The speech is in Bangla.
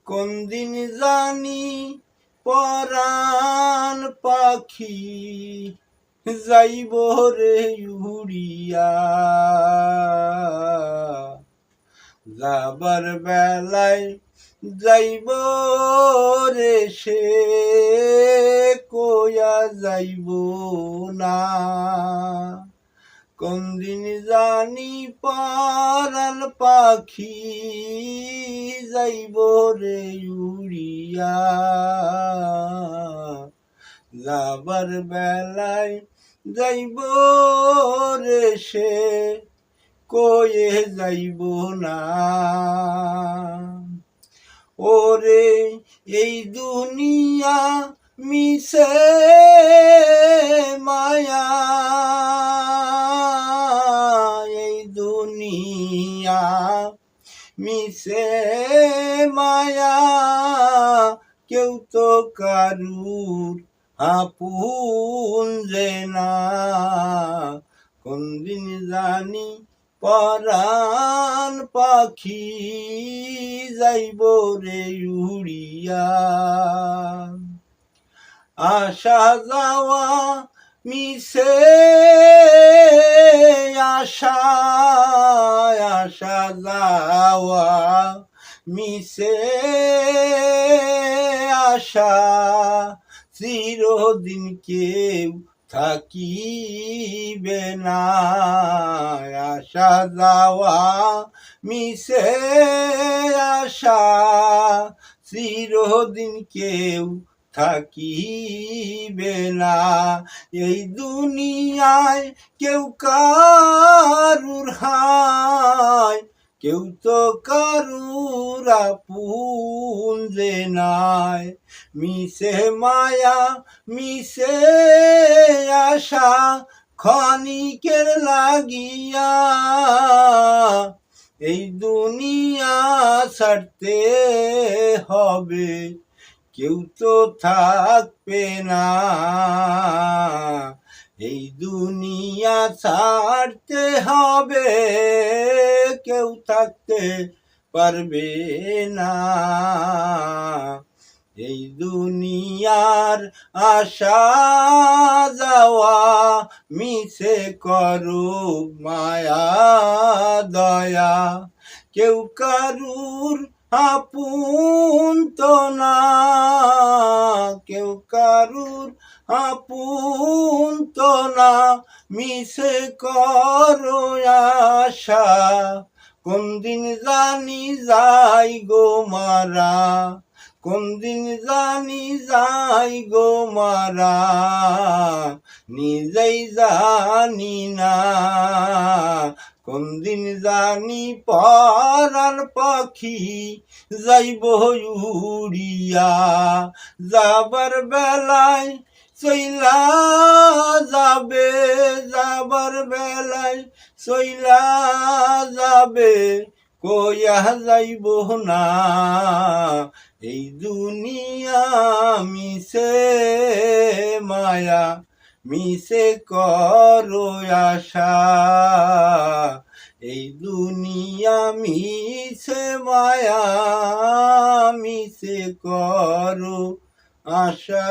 কোন দিন জানি পরাণ পাখি যাইব রে উড়িয়া, যাবার বেলায় যাইব রে সে কয়া যাইব না। কোন দিন জানি পরাণ পাখি যাইব রে উড়িয়া, যাবার বেলায় যাইব রে সে কয়ে যাইব না। ওরে এই দুনিয়া মিছে মায়া, এই দুনিয়া মিছে মায়া, কেউ তো কারুর আপন যে না। কোন দিন জানি পরাণ পাখি যাইব রে উড়িয়া, আসা যাওয়া মিছে আশা, আসা যাওয়া মিছে আশা, চিরদিন কেউ থাকিবে না। আসা যাওয়া মিছে আশা, চিরদিন কেউ থাকিবে না। এই দুনিয়ায় কেউ কারুর হায়, কেউ তো কারুর আপন যে নাই। মিছে মায়া মিছে আশা, ক্ষণিকের লাগিয়া এই দুনিয়া ছাড়তে হবে, কেউ তো থাকবে না। এই দুনিয়া ছাড়তে হবে, কেউ থাকতে পারবে না। এই দুনিয়ার আসা যাওয়া মিছে করো মায়া দয়া, কেউ কারুর আপন তো না, কেউ কারুর আপন তো না। মিছে করো আশা, কোন দিন জানি যাই গো মারা, কোন দিন জানি যাই গো মারা, নিজেই জানি না। কোন দিন জানি পরাণ পাখি যাইব উড়িয়া, যাবার বেলায় চইলা যাবে, যাবার বেলায় চইলা যাবে, কয়া যাইব না। এই দুনিয়া মিছে মায়া, মিছে করো আশা। এই দুনিয়া মিছে মায়া, মিছে করো আশা।